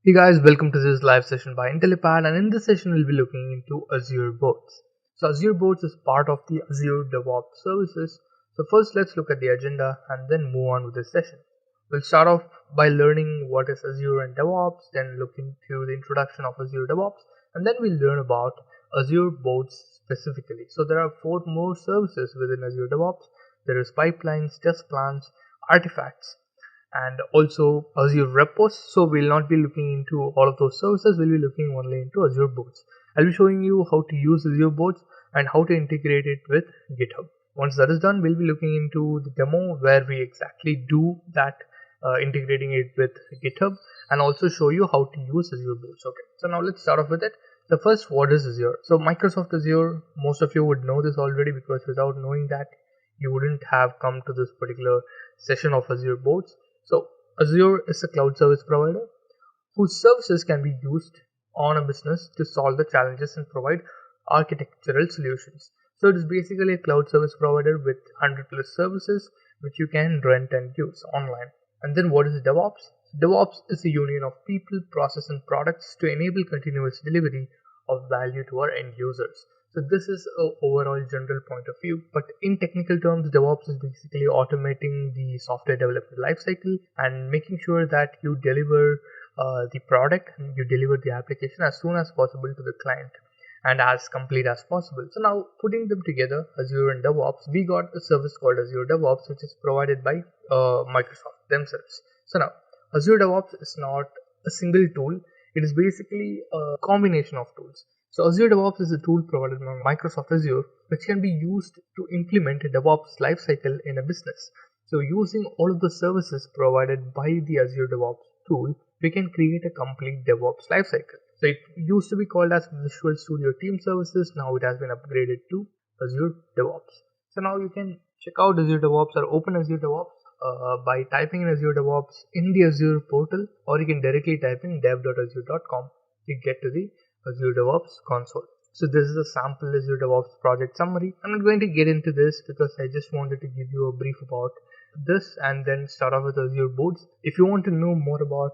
Hey guys, welcome to this live session by Intellipaat, and in this session we'll be looking into Azure Boards. So Azure Boards is part of the Azure DevOps services. So first let's look at the agenda and then move on with this session. We'll start off by learning what is Azure and DevOps, then look into the introduction of Azure DevOps, and then we'll learn about Azure Boards specifically. So there are four more services within Azure DevOps. There is pipelines, test plans, artifacts, and also Azure repos. So we'll not be looking into all of those services, we'll be looking only into Azure Boards. I'll be showing you how to use Azure Boards and how to integrate it with GitHub. Once that is done, we'll be looking into the demo where we exactly do that, integrating it with GitHub, and also show you how to use Azure Boards. Okay, so now let's start off with it. The first, what is Azure? So Microsoft Azure, most of you would know this already, because without knowing that, you wouldn't have come to this particular session of Azure Boards. So Azure is a cloud service provider whose services can be used on a business to solve the challenges and provide architectural solutions. So it is basically a cloud service provider with 100 plus services which you can rent and use online. And then what is DevOps? DevOps is a union of people, process and products to enable continuous delivery of value to our end users. So this is an overall general point of view, but in technical terms, DevOps is basically automating the software development lifecycle and making sure that you deliver the product and you deliver the application as soon as possible to the client and as complete as possible. So now putting them together, Azure and DevOps, we got a service called Azure DevOps, which is provided by Microsoft themselves. So now Azure DevOps is not a single tool, it is basically a combination of tools. So Azure DevOps is a tool provided by Microsoft Azure which can be used to implement a DevOps lifecycle in a business. So using all of the services provided by the Azure DevOps tool, we can create a complete DevOps lifecycle. So it used to be called as Visual Studio Team Services. Now it has been upgraded to Azure DevOps. So now you can check out Azure DevOps or open Azure DevOps by typing in Azure DevOps in the Azure portal, or you can directly type in dev.azure.com to get to the Azure DevOps console. So this is a sample Azure DevOps project summary. I'm not going to get into this because I just wanted to give you a brief about this and then start off with Azure Boards. If you want to know more about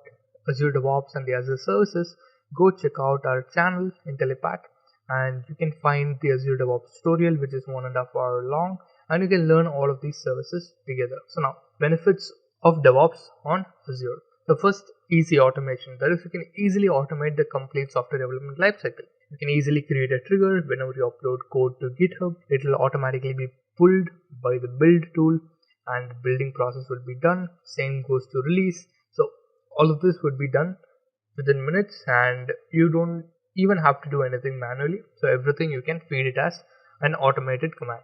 Azure DevOps and the Azure services, go check out our channel Intellipaat, and you can find the Azure DevOps tutorial, which is 1.5 hours long, and you can learn all of these services together. So now, benefits of DevOps on Azure. The first, easy automation. That is, you can easily automate the complete software development lifecycle. You can easily create a trigger whenever you upload code to GitHub. It will automatically be pulled by the build tool, and the building process will be done. Same goes to release. So all of this would be done within minutes, and you don't even have to do anything manually. So everything you can feed it as an automated command.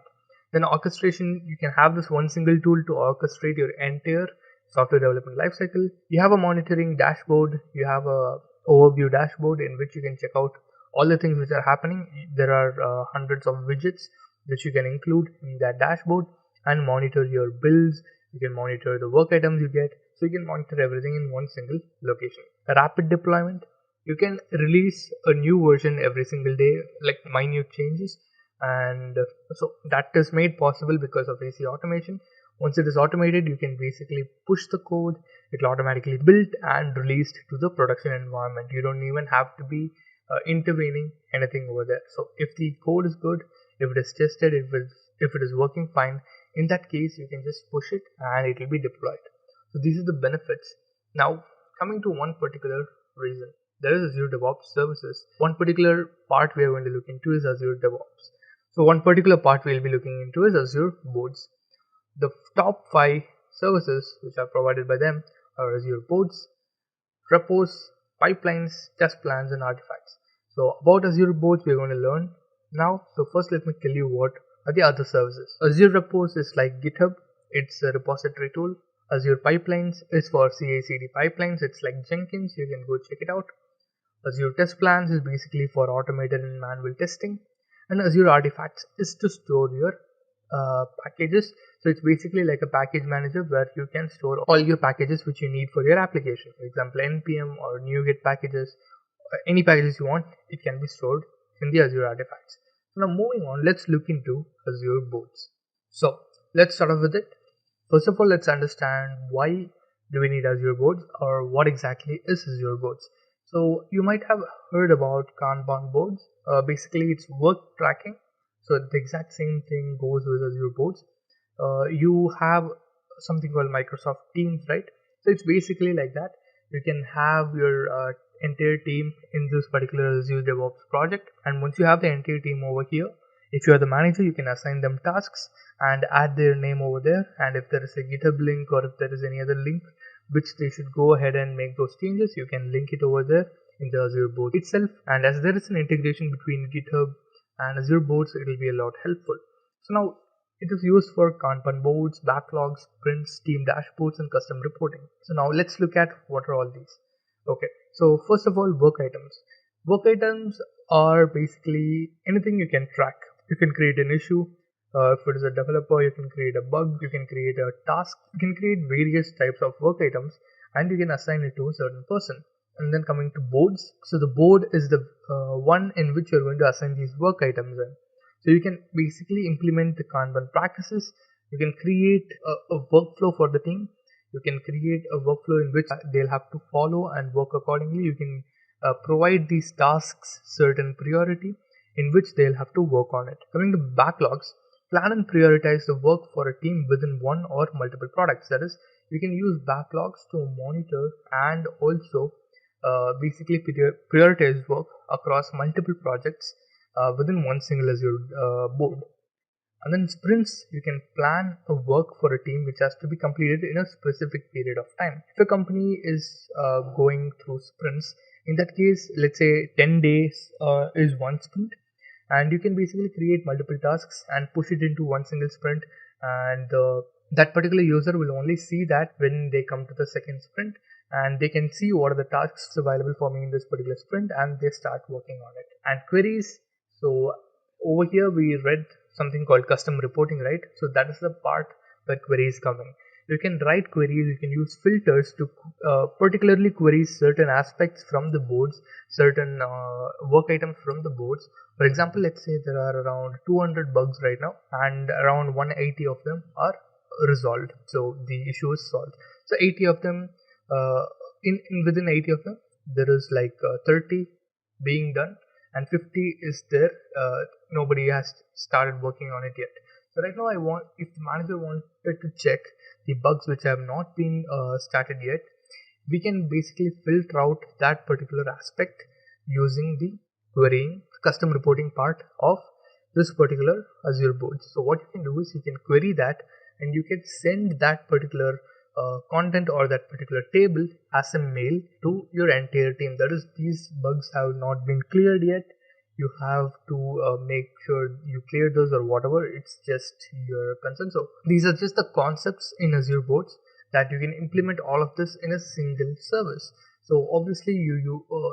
Then orchestration, you can have this one single tool to orchestrate your entire software development lifecycle. You have a monitoring dashboard, you have a overview dashboard in which you can check out all the things which are happening. There are hundreds of widgets which you can include in that dashboard and monitor your bills. You can monitor the work items you get, so you can monitor everything in one single location. A rapid deployment, you can release a new version every single day, like minute changes, and so that is made possible because of AC automation. Once it is automated, you can basically push the code, it will automatically build and released to the production environment. You don't even have to be intervening anything over there. So if the code is good, if it is tested, if it is working fine, in that case you can just push it and it will be deployed. So these are the benefits. Now coming to one particular reason, there is Azure DevOps services. One particular part we are going to look into is Azure DevOps. So one particular part we'll be looking into is Azure Boards. The top 5 services which are provided by them are Azure Boards, repos, pipelines, test plans, and artifacts. So about Azure Boards we're going to learn now. So first let me tell you what are the other services. Azure Repos is like GitHub, it's a repository tool. Azure Pipelines is for CI/CD pipelines, it's like Jenkins, you can go check it out. Azure Test Plans is basically for automated and manual testing. And Azure Artifacts is to store your packages. So it's basically like a package manager where you can store all your packages which you need for your application. For example, npm or NuGet packages, any packages you want, it can be stored in the Azure Artifacts. So now moving on, let's look into Azure Boards. So let's start off with it. First of all, let's understand why do we need Azure Boards, or what exactly is Azure Boards. So you might have heard about Kanban boards. Basically, it's work tracking. So the exact same thing goes with Azure boards. You have something called Microsoft Teams, right? So it's basically like that. You can have your entire team in this particular Azure DevOps project, and once you have the entire team over here, if you are the manager, you can assign them tasks and add their name over there. And if there is a GitHub link or if there is any other link which they should go ahead and make those changes, you can link it over there in the Azure board itself. And as there is an integration between GitHub and Azure boards, it will be a lot helpful. So now it is used for Kanban boards, backlogs, sprints, team dashboards, and custom reporting. So now let's look at what are all these. Okay, so first of all, work items. Work items are basically anything you can track. You can create an issue. If it is a developer, you can create a bug, you can create a task, you can create various types of work items, and you can assign it to a certain person. And then coming to boards, so the board is the one in which you're going to assign these work items in. So you can basically implement the Kanban practices. You can create a workflow for the team. You can create a workflow in which they'll have to follow and work accordingly. You can provide these tasks certain priority in which they'll have to work on it. Coming to backlogs, plan and prioritize the work for a team within one or multiple products. That is, you can use backlogs to monitor and also basically prioritize work across multiple projects within one single Azure board. And then sprints, you can plan a work for a team which has to be completed in a specific period of time. If a company is going through sprints, in that case, let's say 10 days is one sprint, and you can basically create multiple tasks and push it into one single sprint, and that particular user will only see that when they come to the second sprint, and they can see what are the tasks available for me in this particular sprint, and they start working on it. And queries, so over here we read something called custom reporting, right? So that is the part where queries come in. You can write queries, you can use filters to particularly query certain aspects from the boards, certain work items from the boards. For example, let's say there are around 200 bugs right now, and around 180 of them are resolved. So the issue is solved. So 80 of them, within 80 of them, there is like 30 being done, and 50 is there. Nobody has started working on it yet. So right now, if the manager wanted to check the bugs which have not been started yet, we can basically filter out that particular aspect using the querying custom reporting part of this particular Azure board. So what you can do is you can query that, and you can send that particular content or that particular table as a mail to your entire team. That is, these bugs have not been cleared yet. You have to make sure you clear those or whatever. It's just your concern. So these are just the concepts in Azure boards that you can implement all of this in a single service. So obviously,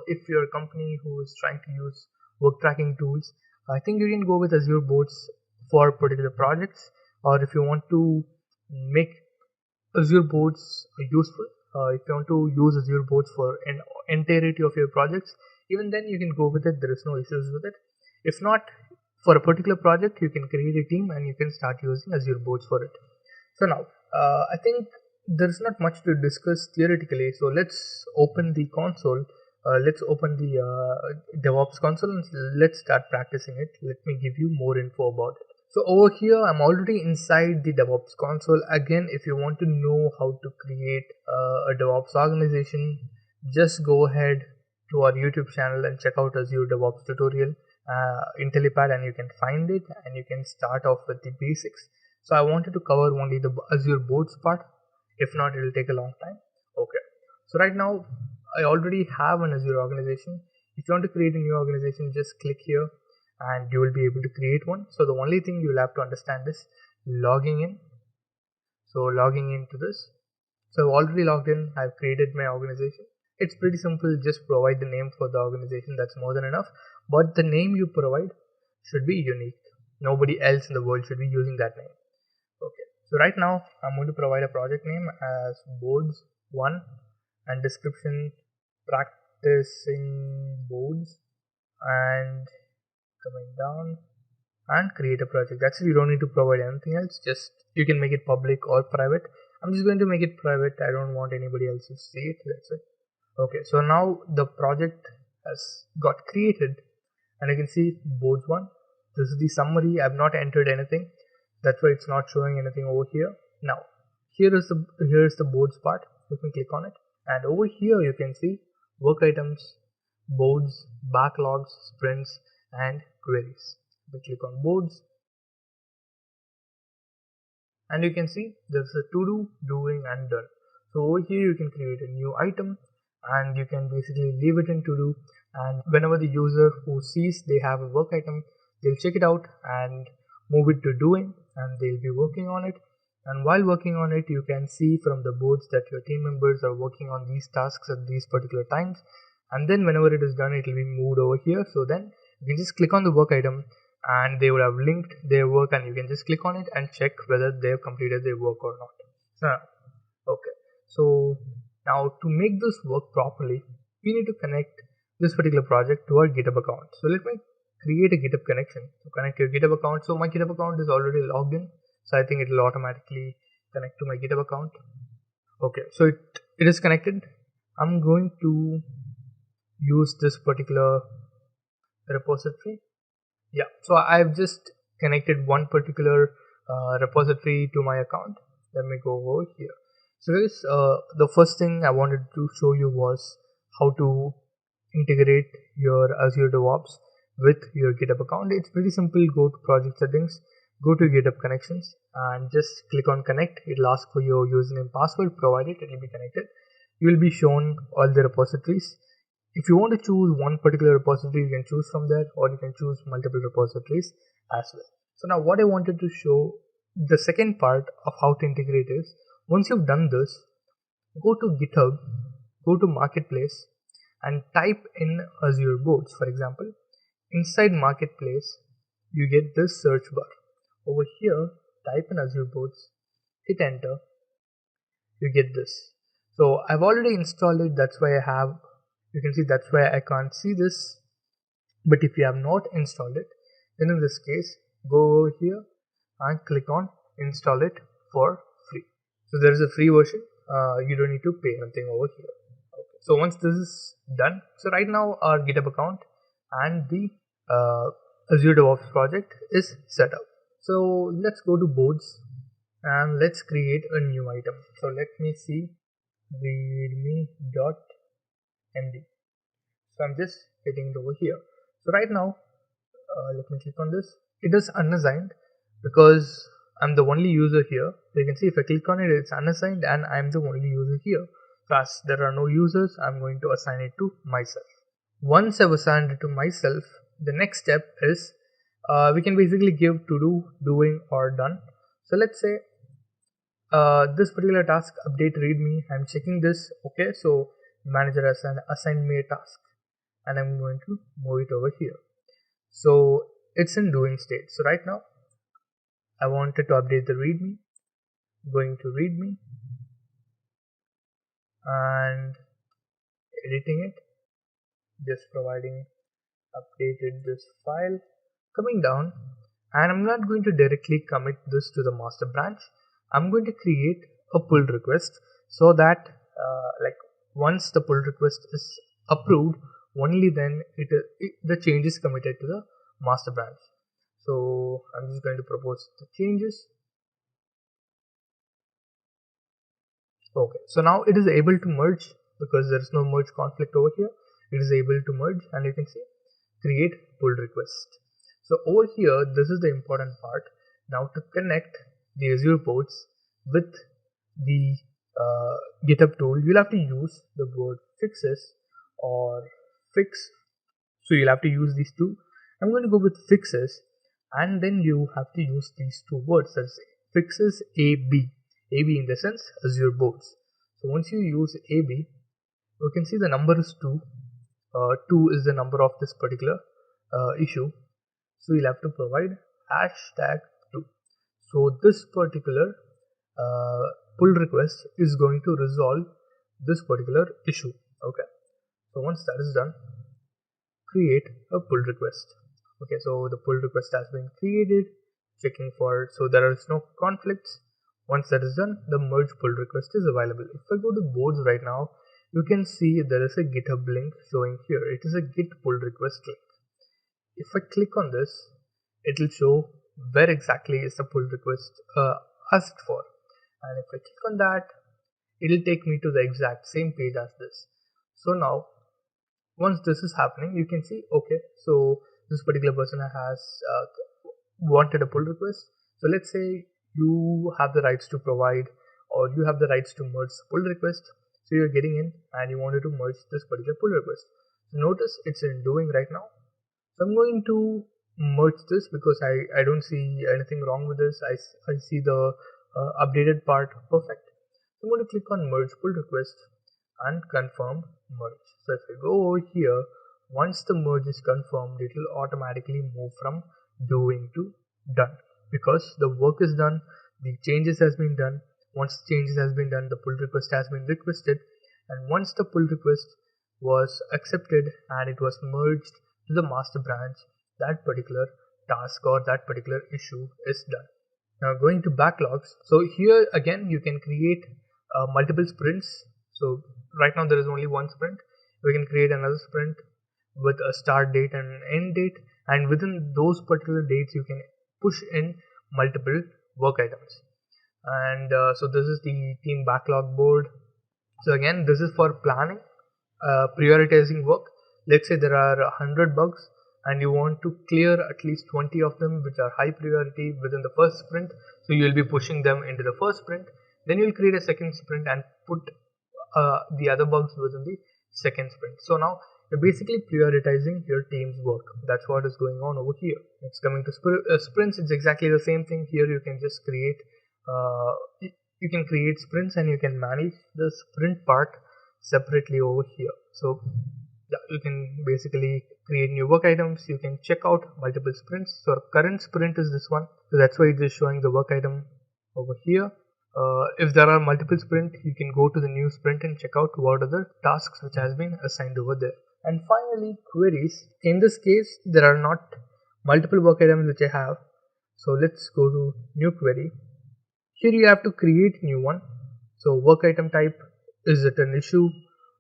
if you're a company who is trying to use work tracking tools, I think you can go with Azure boards for particular projects. Or if you want to make Azure boards useful, if you want to use Azure boards for an entirety of your projects, even then you can go with it. There is no issues with it. If not, for a particular project, you can create a team and you can start using Azure boards for it. So now, I think there's not much to discuss theoretically. So let's open the console. Let's open the DevOps console and let's start practicing it. Let me give you more info about it. So over here, I'm already inside the DevOps console. Again, if you want to know how to create a DevOps organization, just go ahead to our YouTube channel and check out Azure DevOps tutorial, Intellipaat, and you can find it and you can start off with the basics. So I wanted to cover only the Azure boards part. If not, it will take a long time. Okay. So right now, I already have an Azure organization. If you want to create a new organization, just click here and you will be able to create one. So the only thing you'll have to understand is logging in. So logging into this. So I've already logged in. I've created my organization. It's pretty simple. Just provide the name for the organization. That's more than enough. But the name you provide should be unique. Nobody else in the world should be using that name. Okay. So right now I'm going to provide a project name as boards 1 and description practicing boards, and coming down and create a project. That's it. You don't need to provide anything else. Just you can make it public or private. I'm just going to make it private. I don't want anybody else to see it. That's it. Okay, so now the project has got created, and you can see boards 1. This is the summary. I've not entered anything, that's why it's not showing anything over here. Now here is the boards part. You can click on it, and over here you can see work items, boards, backlogs, sprints, and queries. We click on boards, and you can see there's a to do, doing, and done. So over here you can create a new item, and you can basically leave it in to do, and whenever the user who sees they have a work item, they'll check it out and move it to doing, and they'll be working on it. And while working on it, you can see from the boards that your team members are working on these tasks at these particular times, and then whenever it is done, it will be moved over here. So then you can just click on the work item, and they would have linked their work, and you can just click on it and check whether they have completed their work or not. Okay, so now to make this work properly, we need to connect this particular project to our GitHub account. So let me create a GitHub connection to connect your GitHub account. So my GitHub account is already logged in, so I think it will automatically connect to my GitHub account. Okay, so it is connected. I'm going to use this particular repository. Yeah, so I've just connected one particular repository to my account. Let me go over here. So guys, the first thing I wanted to show you was how to integrate your Azure DevOps with your GitHub account. It's pretty simple. Go to project settings, go to GitHub connections, and just click on connect. It'll ask for your username, password. Provide it, it will be connected. You will be shown all the repositories. If you want to choose one particular repository, you can choose from there, or you can choose multiple repositories as well. So now what I wanted to show, the second part of how to integrate is, once you've done this, go to GitHub, go to Marketplace, and type in Azure Boards. For example, inside Marketplace, you get this search bar. Over here, type in Azure Boards, hit enter, you get this. So I've already installed it, that's why you can see that's why I can't see this. But if you have not installed it, then in this case, go over here and click on install it for free. So there is a free version. You don't need to pay anything over here. Okay. So once this is done, so right now our GitHub account and the Azure DevOps project is set up. So let's go to boards and let's create a new item. So let me see readme.md. So I'm just hitting it over here. So right now, let me click on this. It is unassigned because I'm the only user here. So you can see if I click on it, it's unassigned and I'm the only user here. So as there are no users, I'm going to assign it to myself. Once I've assigned it to myself, the next step is we can basically give to do, doing, or done. So let's say this particular task, update readme, I'm checking this. Okay, so the manager has assigned me a task, and I'm going to move it over here. So it's in doing state. So right now I wanted to update the readme, going to readme and editing it, just providing updated this file, coming down, and I'm not going to directly commit this to the master branch. I'm going to create a pull request so that once the pull request is approved, only then the change is committed to the master branch. So I'm just going to propose the changes. Okay, so now it is able to merge because there is no merge conflict over here. It is able to merge, and you can see create pull request. So over here, this is the important part. Now to connect the Azure boards with the GitHub tool, you'll have to use the word fixes or fix. So you'll have to use these two. I'm going to go with fixes, and then you have to use these two words. That's fixes AB. AB in the sense Azure boards. So once you use AB, you can see the number is 2. 2 is the number of this particular issue. So you'll have to provide hashtag 2. So this particular pull request is going to resolve this particular issue. Okay. So once that is done, create a pull request. Okay, so the pull request has been created, checking for, so there is no conflicts. Once that is done, the merge pull request is available. If I go to boards right now, you can see there is a GitHub link showing here. It is a Git pull request link. If I click on this, it will show where exactly is the pull request asked for. And if I click on that, it will take me to the exact same page as this. So now, once this is happening, you can see, okay, so this particular person has wanted a pull request. So let's say you have the rights to provide, or you have the rights to merge pull request. So you're getting in and you wanted to merge this particular pull request. So notice it's in doing right now. So I'm going to merge this because I don't see anything wrong with this. I see the updated part perfect. So I'm going to click on merge pull request and confirm merge. So if I go over here, once the merge is confirmed, it will automatically move from doing to done, because the work is done, the changes has been done. Once the changes has been done, the pull request has been requested, and once the pull request was accepted and it was merged to the master branch, that particular task or that particular issue is done. Now going to backlogs, so here again you can create multiple sprints. So right now there is only one sprint. We can create another sprint with a start date and an end date, and within those particular dates you can push in multiple work items. And so this is the team backlog board. So again, this is for planning, prioritizing work. Let's say there are 100 bugs and you want to clear at least 20 of them which are high priority within the first sprint, so you will be pushing them into the first sprint. Then you will create a second sprint and put the other bugs within the second sprint. So now you're basically prioritizing your team's work. That's what is going on over here. It's coming to sprints. It's exactly the same thing here. You can just create sprints and you can manage the sprint part separately over here. So yeah, you can basically create new work items. You can check out multiple sprints. So our current sprint is this one, so that's why it is showing the work item over here. If there are multiple sprints, you can go to the new sprint and check out what are the tasks which has been assigned over there. And finally, queries. In this case, there are not multiple work items which I have. So let's go to new query. Here you have to create new one. So work item type, is it an issue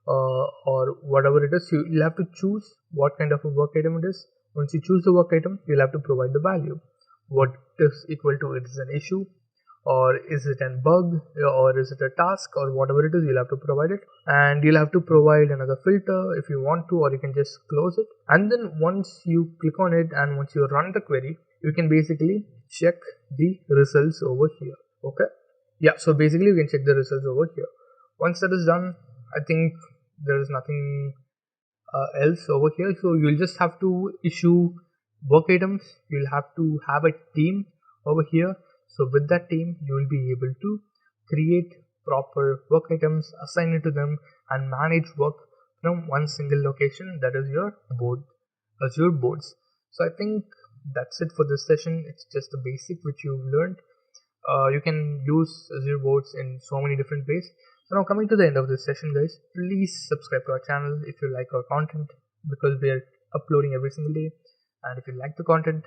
or whatever it is, you'll have to choose what kind of a work item it is. Once you choose the work item, you'll have to provide the value. What is equal to it is an issue, or is it a bug, or is it a task, or whatever it is, you'll have to provide it. And you'll have to provide another filter if you want to, or you can just close it. And then once you click on it and once you run the query, you can basically check the results over here. Okay, yeah, so basically you can check the results over here. Once that is done, I think there is nothing else over here. So you'll just have to issue work items. You'll have to have a team over here. So with that team, you will be able to create proper work items, assign it to them, and manage work from one single location, that is your board, Azure Boards. So I think that's it for this session. It's just the basic which you've learned. You can use Azure Boards in so many different ways. So now coming to the end of this session, guys, please subscribe to our channel if you like our content, because we are uploading every single day. And if you like the content,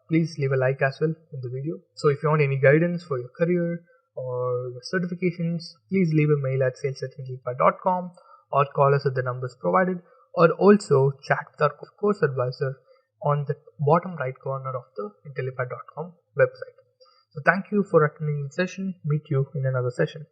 please leave a like as well in the video. So if you want any guidance for your career or your certifications, please leave a mail at sales@intellipaat.com or call us at the numbers provided, or also chat with our course advisor on the bottom right corner of the Intellipaat.com website. So thank you for attending the session. Meet you in another session.